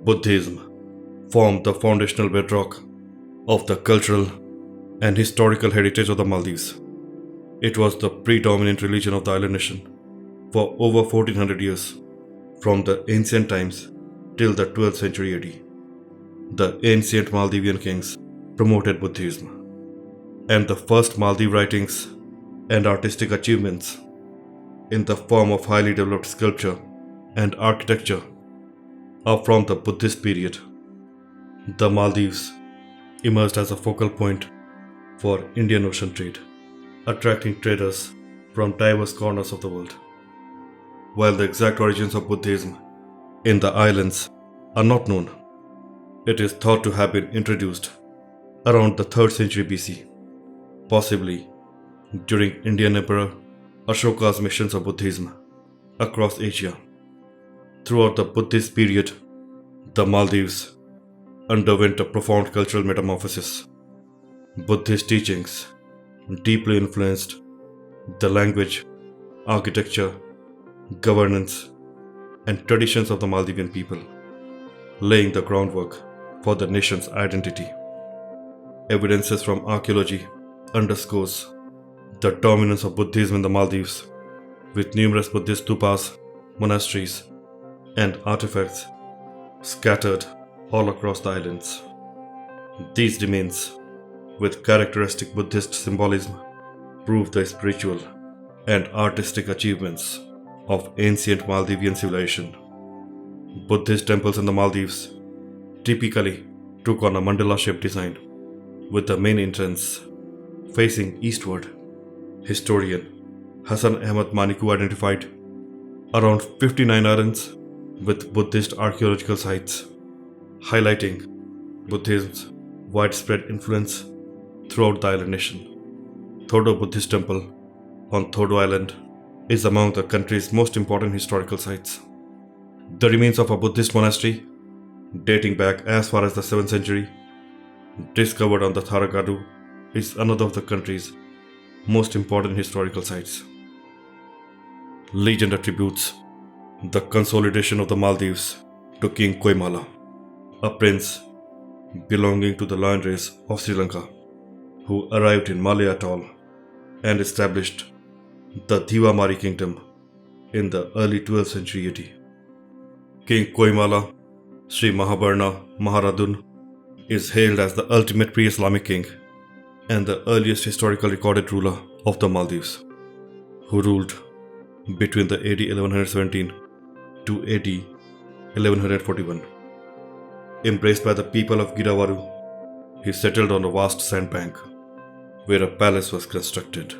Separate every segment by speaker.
Speaker 1: Buddhism formed the foundational bedrock of the cultural and historical heritage of the Maldives. It was the predominant religion of the island nation for over 1400 years, from the ancient times till the 12th century AD. The ancient Maldivian kings promoted Buddhism, and the first Maldive writings and artistic achievements in the form of highly developed sculpture and architecture are from the Buddhist period. The Maldives emerged as a focal point for Indian Ocean trade, attracting traders from diverse corners of the world. While the exact origins of Buddhism in the islands are not known, it is thought to have been introduced around the 3rd century BC, possibly during Indian Emperor Ashoka's missions of Buddhism across Asia. Throughout the Buddhist period, the Maldives underwent a profound cultural metamorphosis. Buddhist teachings deeply influenced the language, architecture, governance, and traditions of the Maldivian people, laying the groundwork for the nation's identity. Evidences from archaeology underscores the dominance of Buddhism in the Maldives, with numerous Buddhist stupas, monasteries, and artifacts scattered all across the islands. These remains, with characteristic Buddhist symbolism, prove the spiritual and artistic achievements of ancient Maldivian civilization. Buddhist temples in the Maldives typically took on a mandala-shaped design, with the main entrance facing eastward. Historian Hassan Ahmad Maniku identified around 59 islands with Buddhist archaeological sites, highlighting Buddhism's widespread influence throughout the island nation. Thodo Buddhist Temple on Thodo Island is among the country's most important historical sites. The remains of a Buddhist monastery dating back as far as the 7th century, discovered on the Tharagadu, is another of the country's most important historical sites. Legend attributes the consolidation of the Maldives to King Koimala, a prince belonging to the lion race of Sri Lanka, who arrived in Malay Atoll and established the Diwamari kingdom in the early 12th century AD. King Koimala, Sri Mahabarna Maharadun, is hailed as the ultimate pre-Islamic king and the earliest historical recorded ruler of the Maldives, who ruled between the AD 1117 to AD 1141. Embraced by the people of Giravaru, he settled on a vast sandbank where a palace was constructed,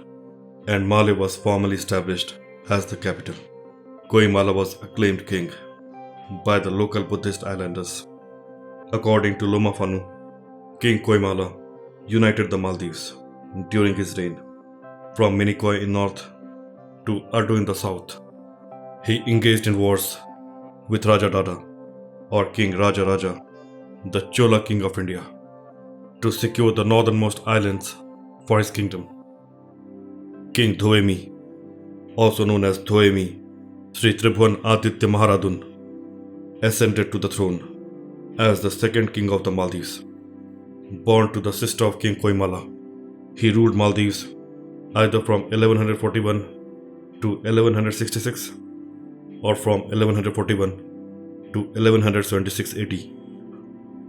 Speaker 1: and Malé was formally established as the capital. Koimala was acclaimed king by the local Buddhist islanders. According to Loma Fanu, King Koimala united the Maldives during his reign, from Minicoy in north to Adu in the south. He engaged in wars with Raja Dada, or King Raja Raja, the Chola king of India, to secure the northernmost islands for his kingdom. King Dhoemi, also known as Dhoemi Sri Tribhuvan Aditya Maharadun, ascended to the throne as the second king of the Maldives. Born to the sister of King Koimala, he ruled Maldives either from 1141 to 1166 or from 1141 to 1176 AD,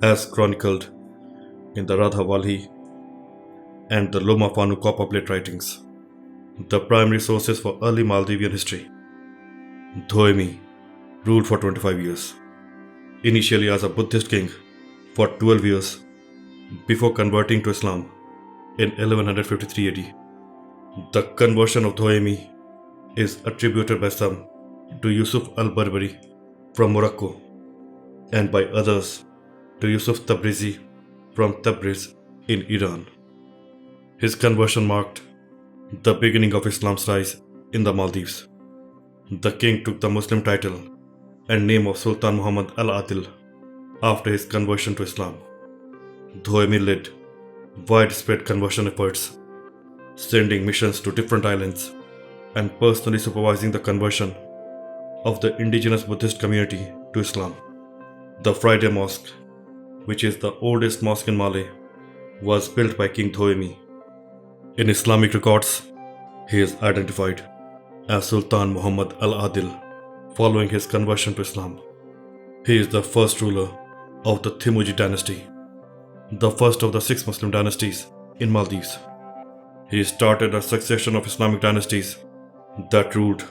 Speaker 1: as chronicled in the Radha Valhi and the Loma Fanu copper plate writings, the primary sources for early Maldivian history. Dhoemi ruled for 25 years, initially as a Buddhist king for 12 years before converting to Islam in 1153 AD. The conversion of Dhoemi is attributed by some to Yusuf al-Barbari from Morocco and by others to Yusuf Tabrizi from Tabriz in Iran. His conversion marked the beginning of Islam's rise in the Maldives. The king took the Muslim title and name of Sultan Muhammad al-Adil after his conversion to Islam. Dhoemi led widespread conversion efforts, sending missions to different islands and personally supervising the conversion of the indigenous Buddhist community to Islam. The Friday Mosque, which is the oldest mosque in Mali, was built by King Thoemi. In Islamic records, he is identified as Sultan Muhammad al-Adil following his conversion to Islam. He is the first ruler of the Timuji dynasty, the first of the 6 Muslim dynasties in Maldives. He started a succession of Islamic dynasties that ruled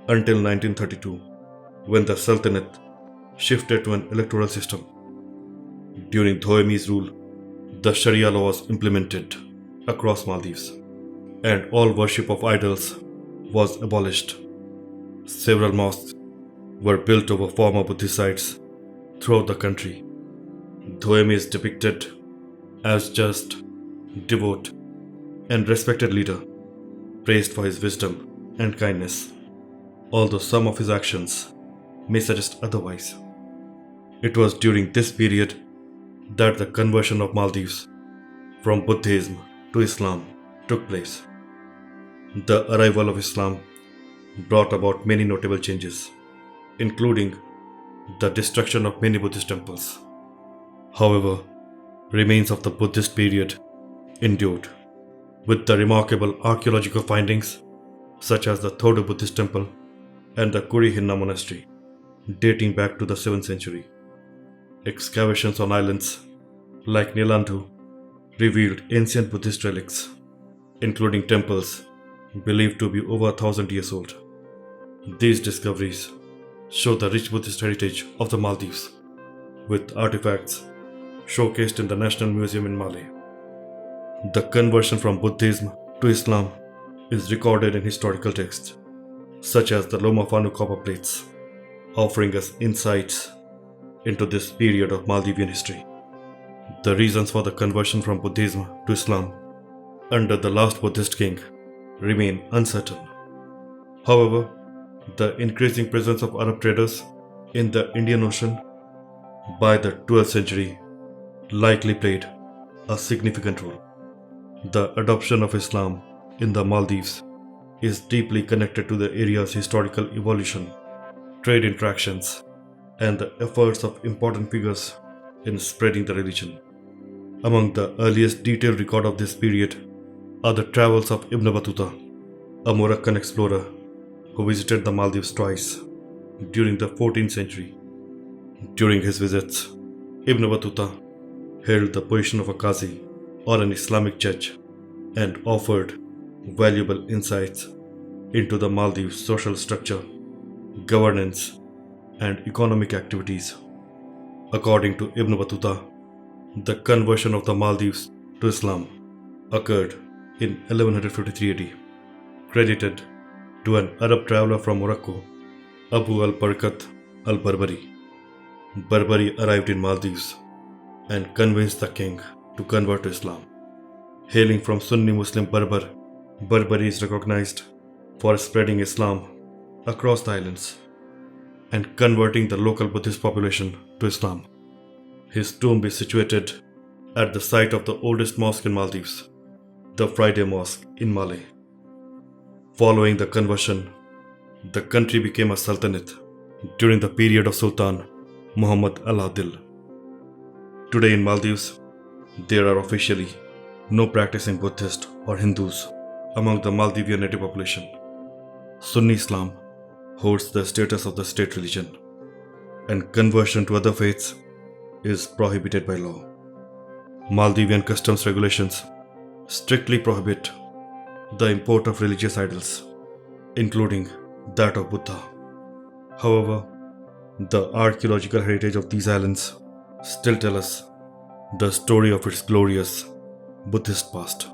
Speaker 1: until 1932, when the Sultanate shifted to an electoral system. During Thoemi's rule, the Sharia law was implemented across Maldives, and all worship of idols was abolished. Several mosques were built over former Buddhist sites throughout the country. Thoemi is depicted as just, devout, and respected leader, praised for his wisdom and kindness, although some of his actions may suggest otherwise. It was during this period that the conversion of Maldives from Buddhism to Islam took place. The arrival of Islam brought about many notable changes, including the destruction of many Buddhist temples. However, remains of the Buddhist period endured, with the remarkable archaeological findings such as the Thodo Buddhist temple and the Kuri Hinna monastery, dating back to the 7th century. Excavations on islands like Nilandu revealed ancient Buddhist relics, including temples believed to be over 1,000 years old. These discoveries show the rich Buddhist heritage of the Maldives, with artifacts showcased in the National Museum in Mali. The conversion from Buddhism to Islam is recorded in historical texts, such as the Loma Fanu copper plates, offering us insights into this period of Maldivian history. The reasons for the conversion from Buddhism to Islam under the last Buddhist king remain uncertain. However, the increasing presence of Arab traders in the Indian Ocean by the 12th century likely played a significant role. The adoption of Islam in the Maldives is deeply connected to the area's historical evolution, trade interactions, and the efforts of important figures in spreading the religion. Among the earliest detailed record of this period are the travels of Ibn Battuta, a Moroccan explorer who visited the Maldives twice during the 14th century. During his visits, Ibn Battuta held the position of a Qazi or an Islamic judge and offered valuable insights into the Maldives' social structure, governance, and economic activities. According to Ibn Battuta, the conversion of the Maldives to Islam occurred in 1153 AD, credited to an Arab traveler from Morocco, Abu al-Barkat al-Barbari. Barbari arrived in Maldives and convinced the king to convert to Islam. Hailing from Sunni Muslim Berber, Barbari is recognized for spreading Islam across the islands and converting the local Buddhist population to Islam. His tomb is situated at the site of the oldest mosque in Maldives, the Friday Mosque in Malé. Following the conversion, the country became a sultanate during the period of Sultan Muhammad al-Adil. Today in Maldives, there are officially no practicing Buddhist or Hindus among the Maldivian native population. Sunni Islam holds the status of the state religion, and conversion to other faiths is prohibited by law. Maldivian customs regulations strictly prohibit the import of religious idols, including that of Buddha. However, the archaeological heritage of these islands still tell us the story of its glorious Buddhist past.